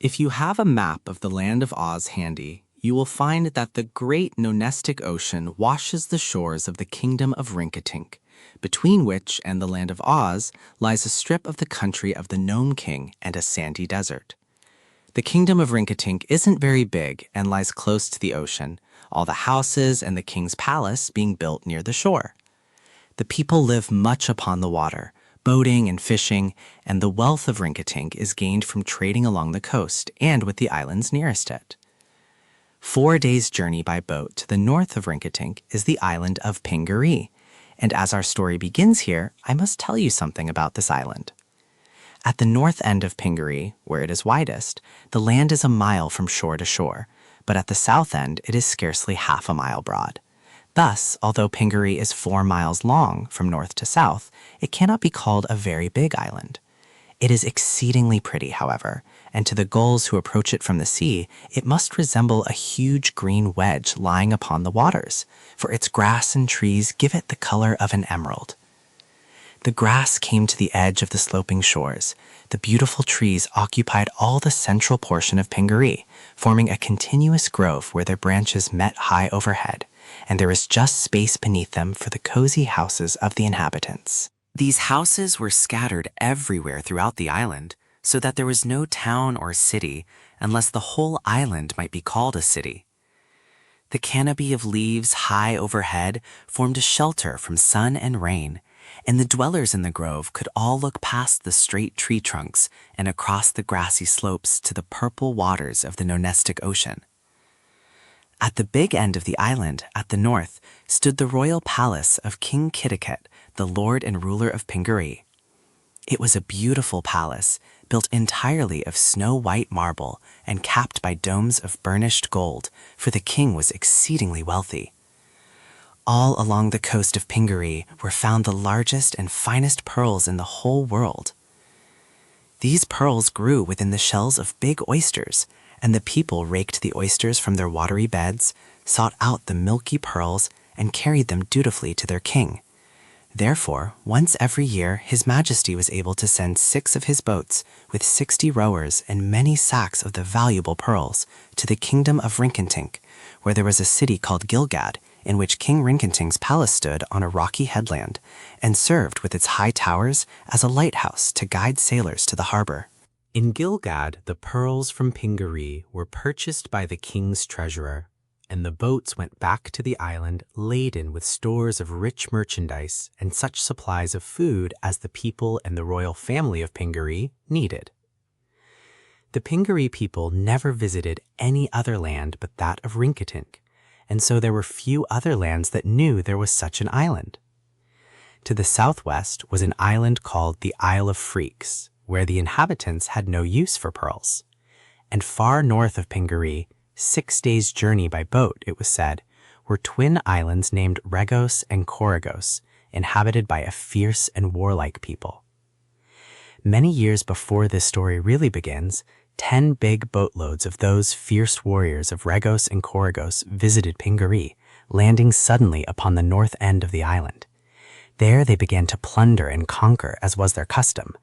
If you have a map of the Land of Oz handy, you will find that the great nonestic ocean washes the shores of the kingdom of Rinkitink, between which and the Land of Oz lies a strip of the country of the Gnome King and a sandy desert. The kingdom of Rinkitink isn't very big and lies close to the ocean, all the houses and the king's palace being built near the shore. The people live much upon the water, boating and fishing, and the wealth of Rinkitink is gained from trading along the coast and with the islands nearest it. 4 days' journey by boat to the north of Rinkitink is the island of Pingaree, and as our story begins here, I must tell you something about this island. At the north end of Pingaree, where it is widest, the land is a mile from shore to shore, but at the south end it is scarcely half a mile broad. Thus, although Pingaree is 4 miles long from north to south, it cannot be called a very big island. It is exceedingly pretty, however, and to the gulls who approach it from the sea, it must resemble a huge green wedge lying upon the waters, for its grass and trees give it the color of an emerald. The grass came to the edge of the sloping shores. The beautiful trees occupied all the central portion of Pingaree, forming a continuous grove where their branches met high overhead, and there was just space beneath them for the cozy houses of the inhabitants. These houses were scattered everywhere throughout the island, so that there was no town or city unless the whole island might be called a city. The canopy of leaves high overhead formed a shelter from sun and rain, and the dwellers in the grove could all look past the straight tree trunks and across the grassy slopes to the purple waters of the nonestic ocean. At the big end of the island, at the north, stood the royal palace of King Kitticut, the lord and ruler of Pingaree. It was a beautiful palace, built entirely of snow-white marble and capped by domes of burnished gold, for the king was exceedingly wealthy. All along the coast of Pingaree were found the largest and finest pearls in the whole world. These pearls grew within the shells of big oysters, and the people raked the oysters from their watery beds, sought out the milky pearls, and carried them dutifully to their king. Therefore, once every year, His Majesty was able to send 6 of his boats with 60 rowers and many sacks of the valuable pearls to the kingdom of Rinkitink, where there was a city called Gilgad, in which King Rinkitink's palace stood on a rocky headland and served with its high towers as a lighthouse to guide sailors to the harbor. In Gilgad, the pearls from Pingaree were purchased by the king's treasurer, and the boats went back to the island laden with stores of rich merchandise and such supplies of food as the people and the royal family of Pingaree needed. The Pingaree people never visited any other land but that of Rinkitink, and so there were few other lands that knew there was such an island. To the southwest was an island called the Isle of Freaks, where the inhabitants had no use for pearls. And far north of Pingaree, 6 days' journey by boat, it was said, were twin islands named Regos and Korogos, inhabited by a fierce and warlike people. Many years before this story really begins, 10 big boatloads of those fierce warriors of Regos and Korogos visited Pingaree, landing suddenly upon the north end of the island. There they began to plunder and conquer, as was their custom,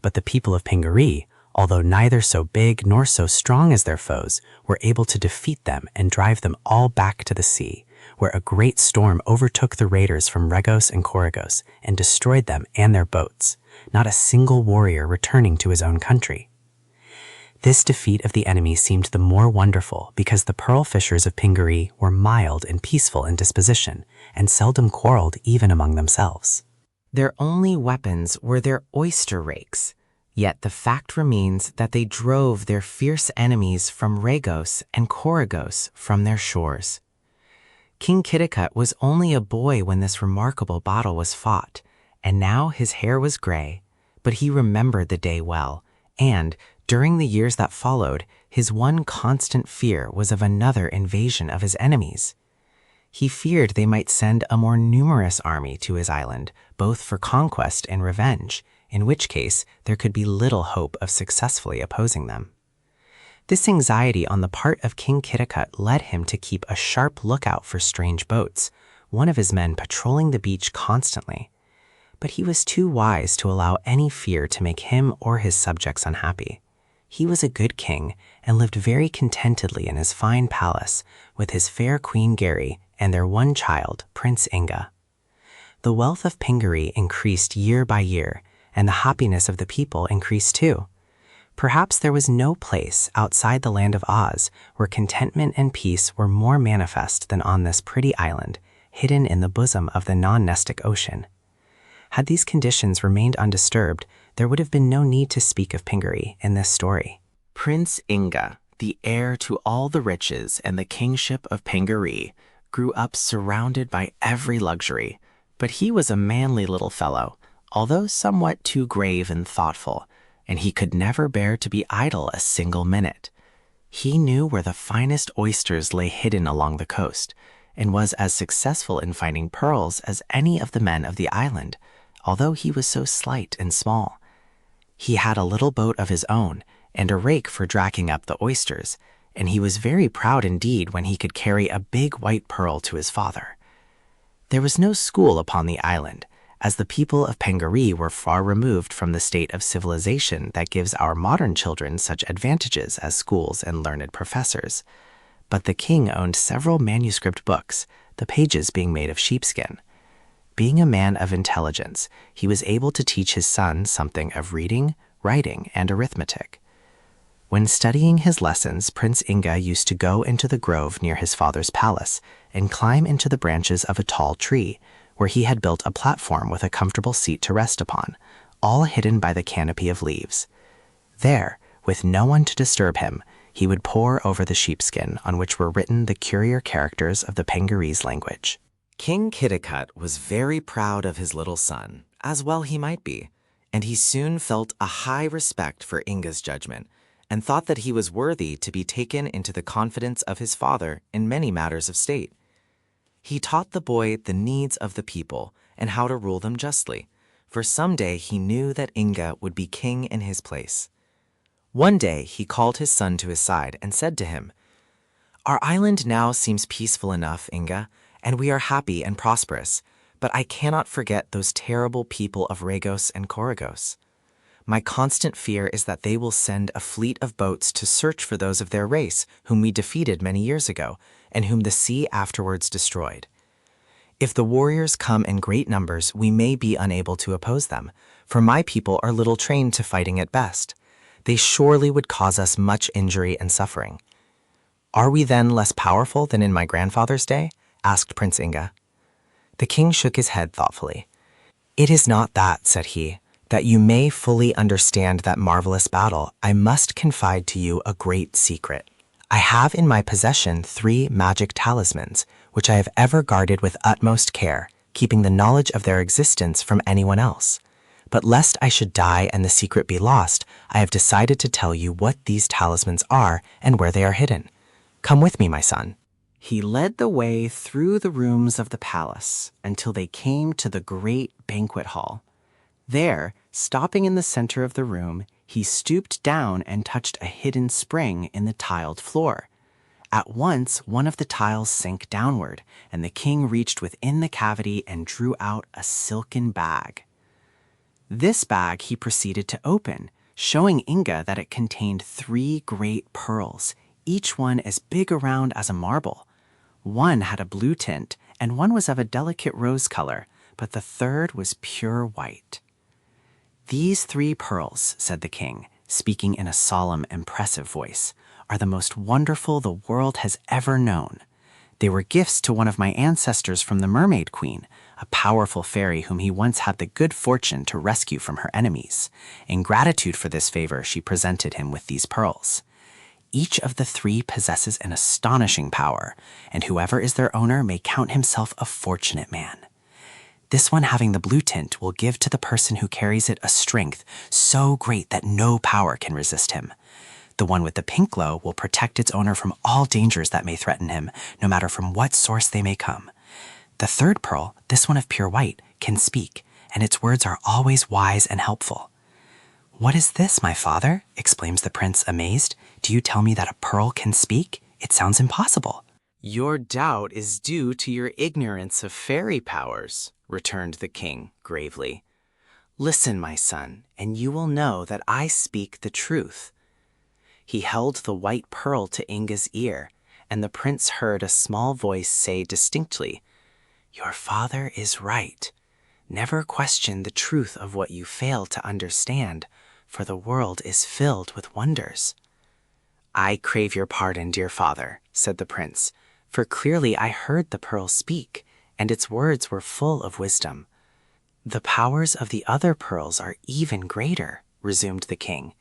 but the people of Pingaree, although neither so big nor so strong as their foes, were able to defeat them and drive them all back to the sea, where a great storm overtook the raiders from Regos and Korogos and destroyed them and their boats, not a single warrior returning to his own country. This defeat of the enemy seemed the more wonderful because the pearl fishers of Pingaree were mild and peaceful in disposition and seldom quarreled even among themselves. Their only weapons were their oyster rakes, yet the fact remains that they drove their fierce enemies from Regos and Korogos from their shores. King Kitticut was only a boy when this remarkable battle was fought, and now his hair was gray, but he remembered the day well, and, during the years that followed, his one constant fear was of another invasion of his enemies. He feared they might send a more numerous army to his island, both for conquest and revenge, in which case there could be little hope of successfully opposing them. This anxiety on the part of King Kitticut led him to keep a sharp lookout for strange boats, one of his men patrolling the beach constantly. But he was too wise to allow any fear to make him or his subjects unhappy. He was a good king and lived very contentedly in his fine palace with his fair Queen Gary and their one child, Prince Inga. The wealth of Pingaree increased year by year, and the happiness of the people increased too. Perhaps there was no place outside the land of Oz where contentment and peace were more manifest than on this pretty island, hidden in the bosom of the non-nestic ocean. Had these conditions remained undisturbed, there would have been no need to speak of Pingaree in this story. Prince Inga, the heir to all the riches and the kingship of Pingaree, grew up surrounded by every luxury, but he was a manly little fellow, although somewhat too grave and thoughtful, and he could never bear to be idle a single minute. He knew where the finest oysters lay hidden along the coast, and was as successful in finding pearls as any of the men of the island, although he was so slight and small. He had a little boat of his own, and a rake for dragging up the oysters, and he was very proud indeed when he could carry a big white pearl to his father. There was no school upon the island, as the people of Pingaree were far removed from the state of civilization that gives our modern children such advantages as schools and learned professors. But the king owned several manuscript books, the pages being made of sheepskin. Being a man of intelligence, he was able to teach his son something of reading, writing, and arithmetic. When studying his lessons, Prince Inga used to go into the grove near his father's palace and climb into the branches of a tall tree, where he had built a platform with a comfortable seat to rest upon, all hidden by the canopy of leaves. There, with no one to disturb him, he would pore over the sheepskin on which were written the curious characters of the Pingaree's language. King Kitticut was very proud of his little son, as well he might be, and he soon felt a high respect for Inga's judgment, and thought that he was worthy to be taken into the confidence of his father in many matters of state. He taught the boy the needs of the people and how to rule them justly, for someday he knew that Inga would be king in his place. One day he called his son to his side and said to him, "Our island now seems peaceful enough, Inga, and we are happy and prosperous, but I cannot forget those terrible people of Regos and Koragos. My constant fear is that they will send a fleet of boats to search for those of their race whom we defeated many years ago, and whom the sea afterwards destroyed. If the warriors come in great numbers, we may be unable to oppose them, for my people are little trained to fighting at best. They surely would cause us much injury and suffering." "Are we then less powerful than in my grandfather's day?" asked Prince Inga. The king shook his head thoughtfully. "It is not that," said he. "That you may fully understand that marvelous battle, I must confide to you a great secret. I have in my possession 3 magic talismans, which I have ever guarded with utmost care, keeping the knowledge of their existence from anyone else. But lest I should die and the secret be lost, I have decided to tell you what these talismans are and where they are hidden. Come with me, my son." He led the way through the rooms of the palace until they came to the great banquet hall. There, stopping in the center of the room, he stooped down and touched a hidden spring in the tiled floor. At once, one of the tiles sank downward, and the king reached within the cavity and drew out a silken bag. This bag he proceeded to open, showing Inga that it contained 3 great pearls, each one as big around as a marble. One had a blue tint, and one was of a delicate rose color, but the third was pure white. "These 3 pearls," said the king, speaking in a solemn, impressive voice, "are the most wonderful the world has ever known. They were gifts to one of my ancestors from the Mermaid Queen, a powerful fairy whom he once had the good fortune to rescue from her enemies. In gratitude for this favor, she presented him with these pearls. Each of the 3 possesses an astonishing power, and whoever is their owner may count himself a fortunate man. This one having the blue tint will give to the person who carries it a strength so great that no power can resist him. The one with the pink glow will protect its owner from all dangers that may threaten him, no matter from what source they may come. The third pearl, this one of pure white, can speak, and its words are always wise and helpful." "What is this, my father?" exclaims the prince, amazed. "Do you tell me that a pearl can speak? It sounds impossible." "Your doubt is due to your ignorance of fairy powers," returned the king gravely. "Listen, my son, and you will know that I speak the truth. He held the white pearl to Inga's ear, and the prince heard a small voice say distinctly, "Your father is right. Never question the truth of what you fail to understand, for the world is filled with wonders." "I crave your pardon, dear father," said the prince, "for clearly I heard the pearl speak, and its words were full of wisdom." "The powers of the other pearls are even greater," resumed the king.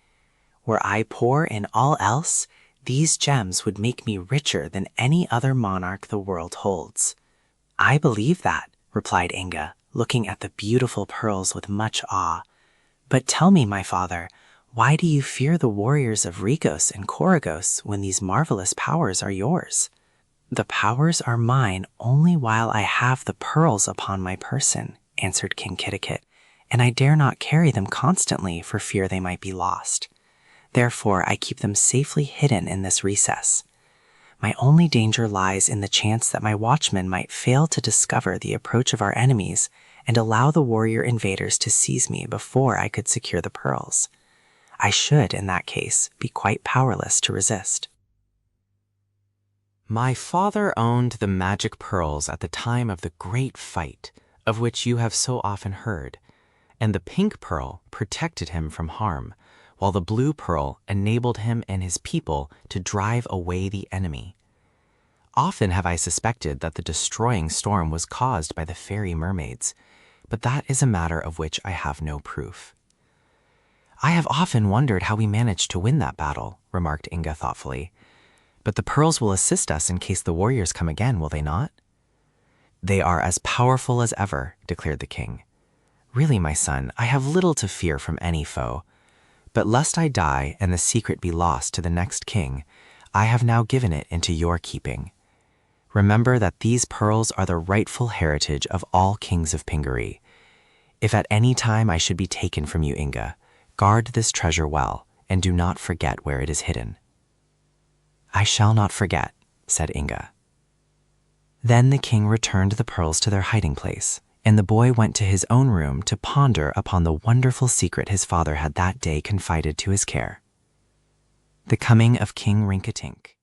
"Were I poor in all else, these gems would make me richer than any other monarch the world holds." "I believe that," replied Inga, looking at the beautiful pearls with much awe. "But tell me, my father, why do you fear the warriors of Ricos and Coragos when these marvelous powers are yours?" "The powers are mine only while I have the pearls upon my person," answered King Kitticut, "and I dare not carry them constantly for fear they might be lost. Therefore, I keep them safely hidden in this recess. My only danger lies in the chance that my watchmen might fail to discover the approach of our enemies and allow the warrior invaders to seize me before I could secure the pearls. I should, in that case, be quite powerless to resist." My father owned the magic pearls at the time of the great fight, of which you have so often heard, and the pink pearl protected him from harm, while the blue pearl enabled him and his people to drive away the enemy. Often have I suspected that the destroying storm was caused by the fairy mermaids, but that is a matter of which I have no proof. "I have often wondered how we managed to win that battle," remarked Inga thoughtfully. "But the pearls will assist us in case the warriors come again, will they not?" "They are as powerful as ever," declared the king. "Really, my son, I have little to fear from any foe. But lest I die and the secret be lost to the next king, I have now given it into your keeping. Remember that these pearls are the rightful heritage of all kings of Pingaree. If at any time I should be taken from you, Inga, guard this treasure well, and do not forget where it is hidden." "I shall not forget," said Inga. Then the king returned the pearls to their hiding place, and the boy went to his own room to ponder upon the wonderful secret his father had that day confided to his care. The Coming of King Rinkitink.